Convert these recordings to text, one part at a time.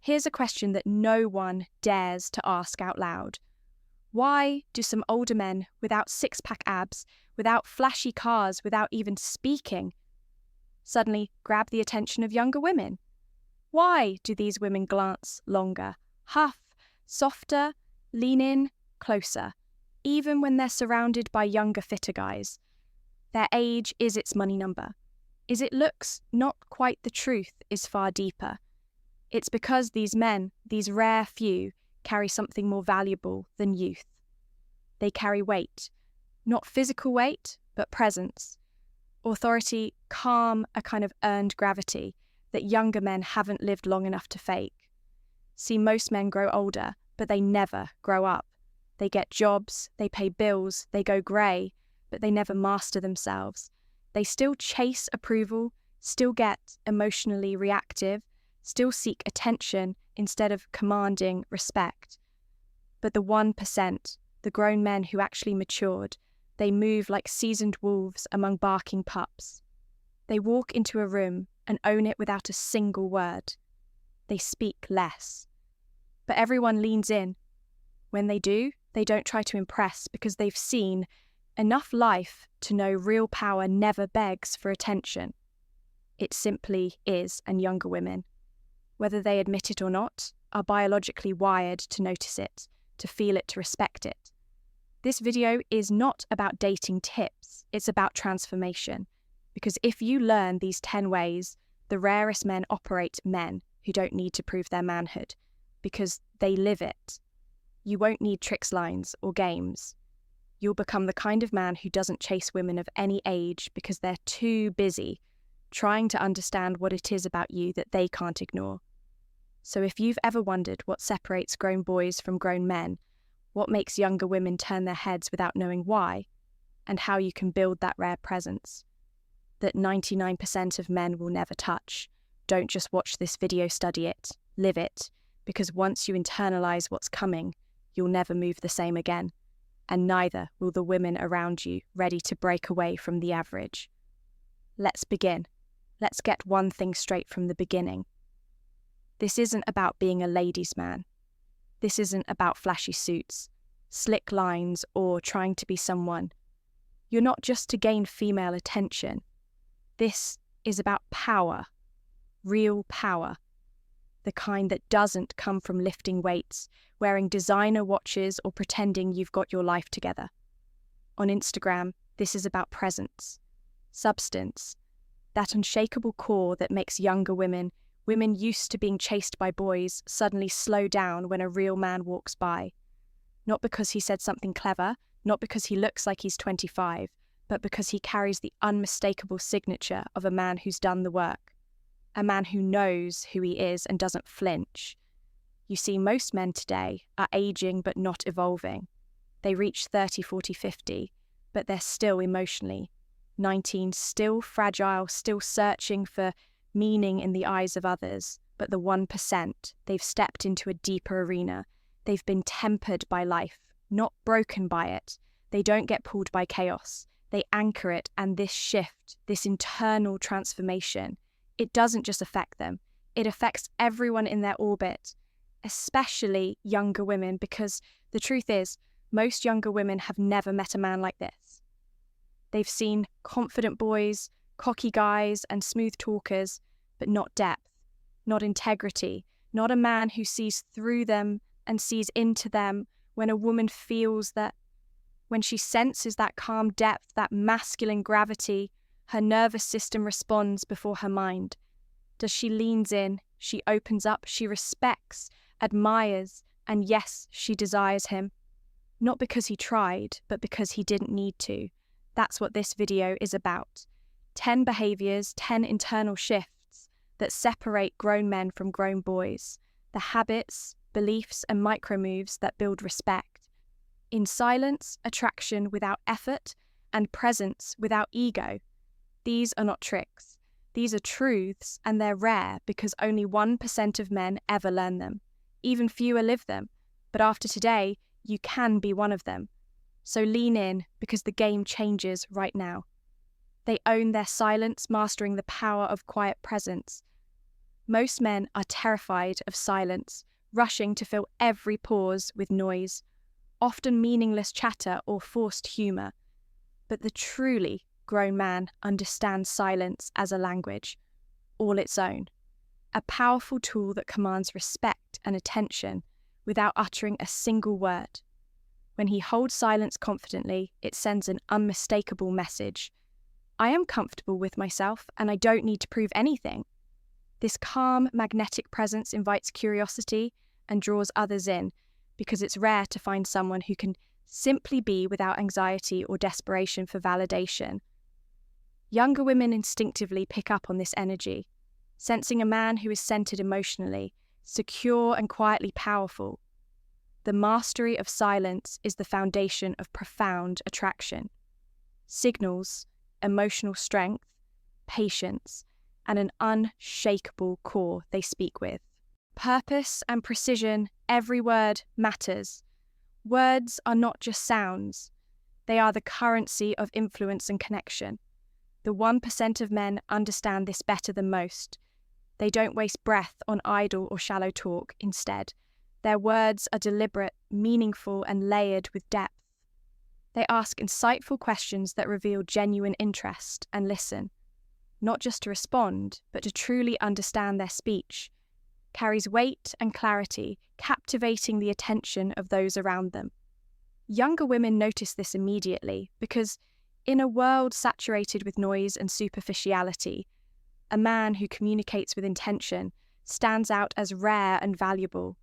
Here's a question that no one dares to ask out loud. Why do some older men without six-pack abs, without flashy cars, without even speaking, suddenly grab the attention of younger women? Why do these women glance longer, huff, softer, lean in, closer, even when they're surrounded by younger, fitter guys? Their age is its money number. Is it looks? Not quite. The truth is far deeper. It's because these men, these rare few, carry something more valuable than youth. They carry weight, not physical weight, but presence, authority, calm, a kind of earned gravity that younger men haven't lived long enough to fake. See, most men grow older, but they never grow up. They get jobs, they pay bills, they go grey, but they never master themselves. They still chase approval, still get emotionally reactive, still seek attention instead of commanding respect. But the 1%, the grown men who actually matured, they move like seasoned wolves among barking pups. They walk into a room and own it without a single word. They speak less. But everyone leans in. When they do, they don't try to impress because they've seen enough life to know real power never begs for attention. It simply is, and younger women, whether they admit it or not, are biologically wired to notice it, to feel it, to respect it. This video is not about dating tips, it's about transformation. Because if you learn these 10 ways, the rarest men operate men who don't need to prove their manhood, because they live it. You won't need tricks, lines, or games. You'll become the kind of man who doesn't chase women of any age because they're too busy trying to understand what it is about you that they can't ignore. So if you've ever wondered what separates grown boys from grown men, what makes younger women turn their heads without knowing why, and how you can build that rare presence that 99% of men will never touch, don't just watch this video, study it, live it, because once you internalize what's coming, you'll never move the same again, and neither will the women around you ready to break away from the average. Let's begin. Let's get one thing straight from the beginning. This isn't about being a ladies' man. This isn't about flashy suits, slick lines, or trying to be someone. You're not just to gain female attention. This is about power, real power, the kind that doesn't come from lifting weights, wearing designer watches, or pretending you've got your life together. On Instagram, this is about presence, substance, that unshakable core that makes younger women used to being chased by boys, suddenly slow down when a real man walks by. Not because he said something clever, not because he looks like he's 25, but because he carries the unmistakable signature of a man who's done the work, a man who knows who he is and doesn't flinch. You see, most men today are aging but not evolving. They reach 30, 40, 50, but they're still emotionally 19, still fragile, still searching for meaning in the eyes of others. But the 1%, they've stepped into a deeper arena. They've been tempered by life, not broken by it. They don't get pulled by chaos. They anchor it, and this shift, this internal transformation, it doesn't just affect them. It affects everyone in their orbit, especially younger women, because the truth is, most younger women have never met a man like this. They've seen confident boys, cocky guys, and smooth talkers, but not depth, not integrity, not a man who sees through them and sees into them. When a woman feels that, when she senses that calm depth, that masculine gravity, her nervous system responds before her mind. Does she leans in, she opens up, she respects, admires, and yes, she desires him. Not because he tried, but because he didn't need to. That's what this video is about. 10 behaviors, 10 internal shifts that separate grown men from grown boys. The habits, beliefs, and micro moves that build respect. In silence, attraction without effort, and presence without ego. These are not tricks. These are truths, and they're rare because only 1% of men ever learn them. Even fewer live them. But after today, you can be one of them. So lean in, because the game changes right now. They own their silence, mastering the power of quiet presence. Most men are terrified of silence, rushing to fill every pause with noise, often meaningless chatter or forced humour. But the truly grown man understands silence as a language, all its own, a powerful tool that commands respect and attention without uttering a single word. When he holds silence confidently, it sends an unmistakable message. I am comfortable with myself and I don't need to prove anything. This calm, magnetic presence invites curiosity and draws others in, because it's rare to find someone who can simply be without anxiety or desperation for validation. Younger women instinctively pick up on this energy, sensing a man who is centered emotionally, secure and quietly powerful. The mastery of silence is the foundation of profound attraction. Signals emotional strength, patience, and an unshakable core they speak with. Purpose and precision, every word matters. Words are not just sounds, they are the currency of influence and connection. The 1% of men understand this better than most. They don't waste breath on idle or shallow talk. Instead, their words are deliberate, meaningful, and layered with depth. They ask insightful questions that reveal genuine interest and listen, not just to respond, but to truly understand their speech. Carries weight and clarity, captivating the attention of those around them. Younger women notice this immediately because, in a world saturated with noise and superficiality, a man who communicates with intention stands out as rare and valuable.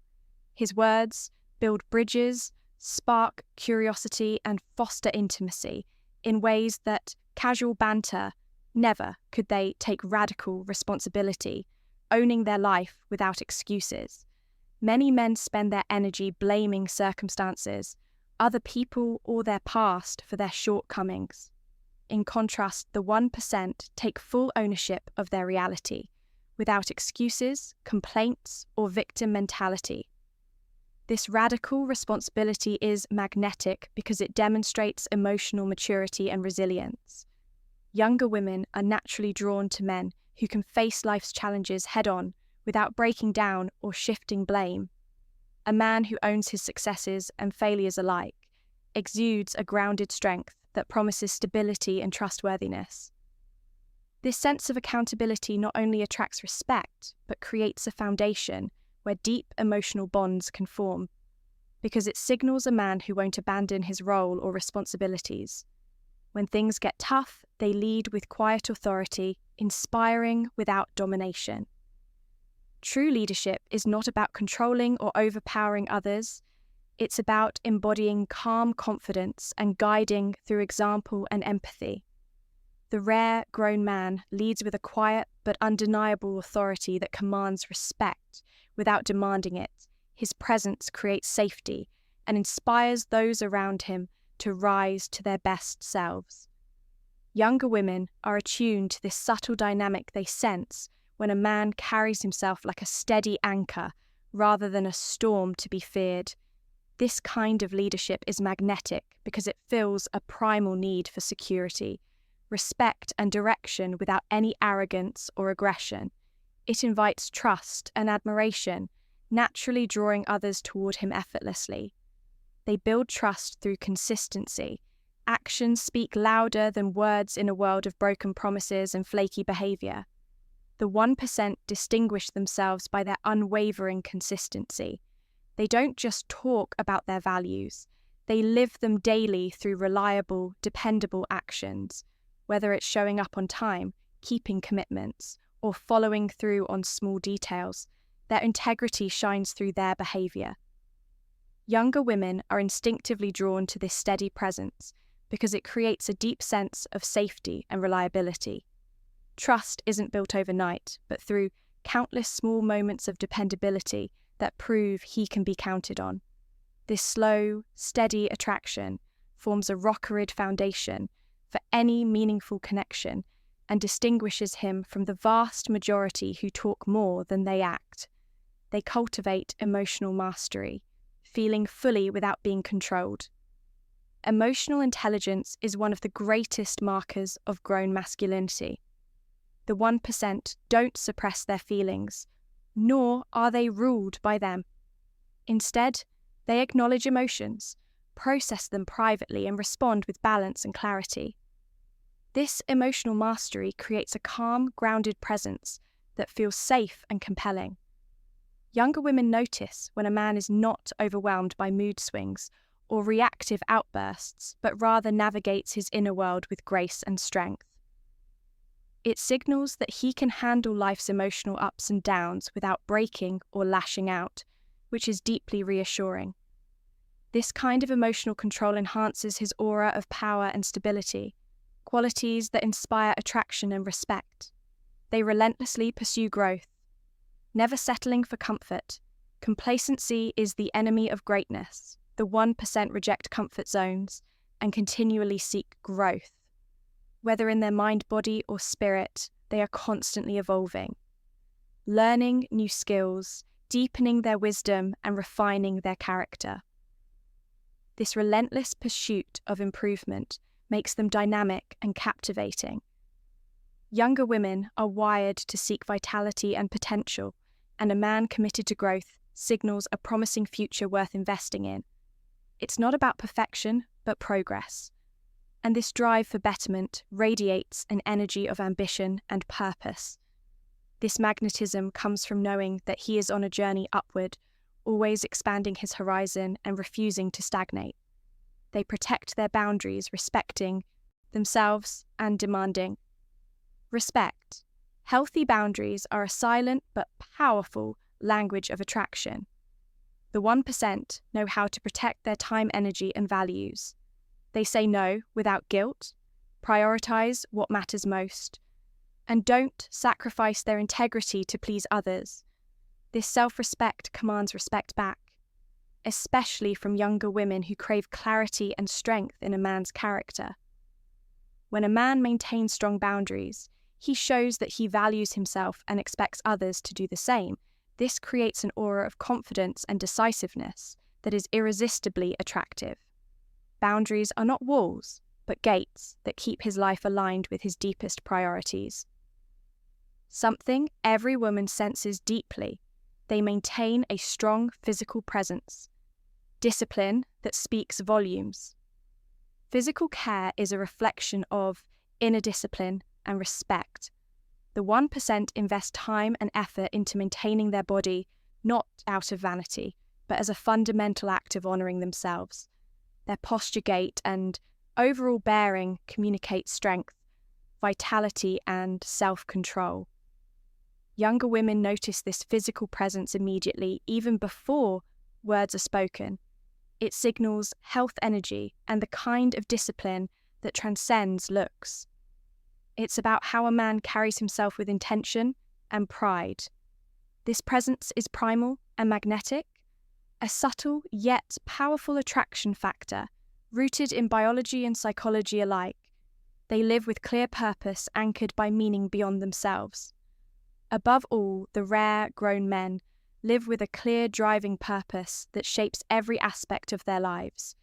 His words build bridges, spark curiosity, and foster intimacy in ways that casual banter never could. They take radical responsibility, owning their life without excuses. Many men spend their energy blaming circumstances, other people, or their past for their shortcomings. In contrast, the 1% take full ownership of their reality, without excuses, complaints, or victim mentality. This radical responsibility is magnetic because it demonstrates emotional maturity and resilience. Younger women are naturally drawn to men who can face life's challenges head-on without breaking down or shifting blame. A man who owns his successes and failures alike exudes a grounded strength that promises stability and trustworthiness. This sense of accountability not only attracts respect, but creates a foundation where deep emotional bonds can form, because it signals a man who won't abandon his role or responsibilities. When things get tough, they lead with quiet authority, inspiring without domination. True leadership is not about controlling or overpowering others. It's about embodying calm confidence and guiding through example and empathy. The rare grown man leads with a quiet but undeniable authority that commands respect without demanding it. His presence creates safety and inspires those around him to rise to their best selves. Younger women are attuned to this subtle dynamic they sense when a man carries himself like a steady anchor rather than a storm to be feared. This kind of leadership is magnetic because it fills a primal need for security, respect, and direction without any arrogance or aggression. It invites trust and admiration, naturally drawing others toward him effortlessly. They build trust through consistency. Actions speak louder than words in a world of broken promises and flaky behavior. The 1% distinguish themselves by their unwavering consistency. They don't just talk about their values, they live them daily through reliable, dependable actions, whether it's showing up on time, keeping commitments, or following through on small details. Their integrity shines through their behavior. Younger women are instinctively drawn to this steady presence because it creates a deep sense of safety and reliability. Trust isn't built overnight, but through countless small moments of dependability that prove he can be counted on. This slow, steady attraction forms a rock-solid foundation for any meaningful connection and distinguishes him from the vast majority who talk more than they act. They cultivate emotional mastery, feeling fully without being controlled. Emotional intelligence is one of the greatest markers of grown masculinity. the 1% don't suppress their feelings, nor are they ruled by them. Instead, they acknowledge emotions, process them privately, and respond with balance and clarity. This emotional mastery creates a calm, grounded presence that feels safe and compelling. Younger women notice when a man is not overwhelmed by mood swings or reactive outbursts, but rather navigates his inner world with grace and strength. It signals that he can handle life's emotional ups and downs without breaking or lashing out, which is deeply reassuring. This kind of emotional control enhances his aura of power and stability, qualities that inspire attraction and respect. They relentlessly pursue growth, never settling for comfort. Complacency is the enemy of greatness. The 1% reject comfort zones and continually seek growth. Whether in their mind, body, or spirit, they are constantly evolving, learning new skills, deepening their wisdom, and refining their character. This relentless pursuit of improvement makes them dynamic and captivating. Younger women are wired to seek vitality and potential, and a man committed to growth signals a promising future worth investing in. It's not about perfection, but progress. And this drive for betterment radiates an energy of ambition and purpose. This magnetism comes from knowing that he is on a journey upward, always expanding his horizon and refusing to stagnate. They protect their boundaries, respecting themselves and demanding respect. Healthy boundaries are a silent but powerful language of attraction. The 1% know how to protect their time, energy, and values. They say no without guilt, prioritize what matters most, and don't sacrifice their integrity to please others. This self-respect commands respect back, especially from younger women who crave clarity and strength in a man's character. When a man maintains strong boundaries, he shows that he values himself and expects others to do the same. This creates an aura of confidence and decisiveness that is irresistibly attractive. Boundaries are not walls, but gates that keep his life aligned with his deepest priorities. Something every woman senses deeply. They maintain a strong physical presence, discipline that speaks volumes. Physical care is a reflection of inner discipline and respect. The 1% invest time and effort into maintaining their body, not out of vanity, but as a fundamental act of honoring themselves. Their posture, gait, and overall bearing communicate strength, vitality, and self-control. Younger women notice this physical presence immediately, even before words are spoken. It signals health energy and the kind of discipline that transcends looks. It's about how a man carries himself with intention and pride. This presence is primal and magnetic, a subtle yet powerful attraction factor, rooted in biology and psychology alike. They live with clear purpose, anchored by meaning beyond themselves. Above all, the rare grown men live with a clear driving purpose that shapes every aspect of their lives.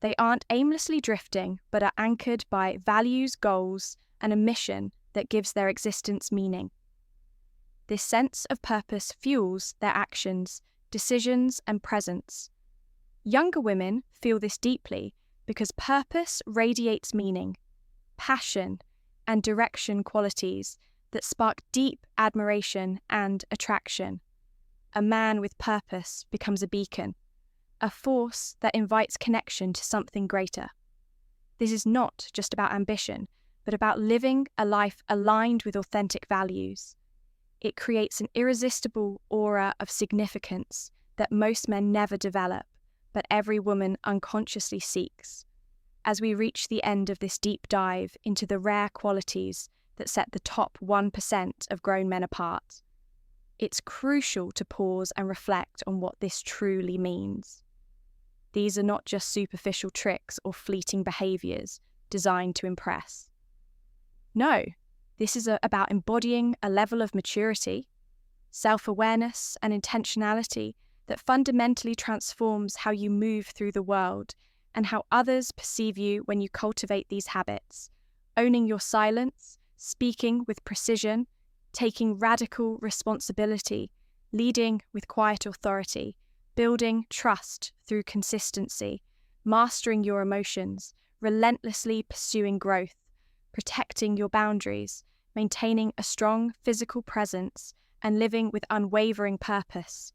They aren't aimlessly drifting, but are anchored by values, goals, and a mission that gives their existence meaning. This sense of purpose fuels their actions, decisions, and presence. Younger women feel this deeply because purpose radiates meaning, passion, and direction, qualities that spark deep admiration and attraction. A man with purpose becomes a beacon, a force that invites connection to something greater. This is not just about ambition, but about living a life aligned with authentic values. It creates an irresistible aura of significance that most men never develop, but every woman unconsciously seeks. As we reach the end of this deep dive into the rare qualities that set the top 1% of grown men apart, it's crucial to pause and reflect on what this truly means. These are not just superficial tricks or fleeting behaviours designed to impress. No, this is about embodying a level of maturity, self-awareness, and intentionality that fundamentally transforms how you move through the world and how others perceive you when you cultivate these habits, owning your silence, speaking with precision, taking radical responsibility, leading with quiet authority, building trust through consistency, mastering your emotions, relentlessly pursuing growth, protecting your boundaries, maintaining a strong physical presence, and living with unwavering purpose.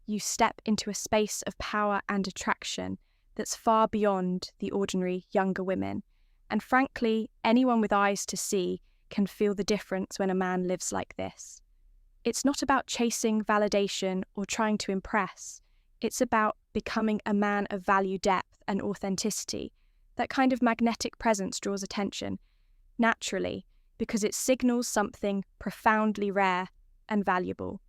You step into a space of power and attraction that's far beyond the ordinary younger women. And frankly, anyone with eyes to see can feel the difference when a man lives like this. It's not about chasing validation or trying to impress. It's about becoming a man of value, depth, and authenticity. That kind of magnetic presence draws attention, naturally, because it signals something profoundly rare and valuable.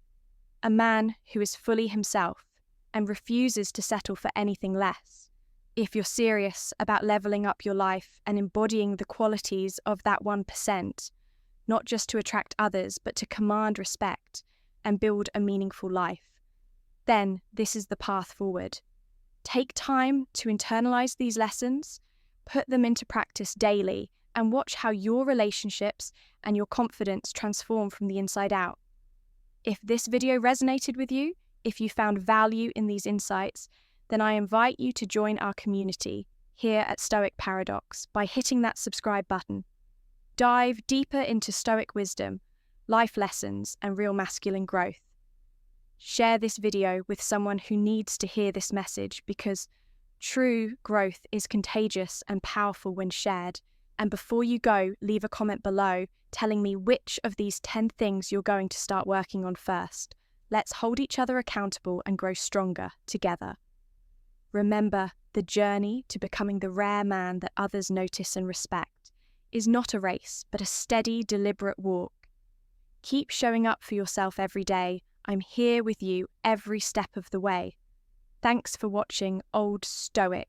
A man who is fully himself and refuses to settle for anything less. If you're serious about leveling up your life and embodying the qualities of that 1%, not just to attract others, but to command respect and build a meaningful life, then this is the path forward. Take time to internalize these lessons, put them into practice daily, and watch how your relationships and your confidence transform from the inside out. If this video resonated with you, if you found value in these insights, then I invite you to join our community here at Stoic Paradox by hitting that subscribe button. Dive deeper into Stoic wisdom, life lessons, and real masculine growth. Share this video with someone who needs to hear this message, because true growth is contagious and powerful when shared. And before you go, leave a comment below telling me which of these 10 things you're going to start working on first. Let's hold each other accountable and grow stronger together. Remember, the journey to becoming the rare man that others notice and respect is not a race, but a steady, deliberate walk. Keep showing up for yourself every day. I'm here with you every step of the way. Thanks for watching Old Stoic.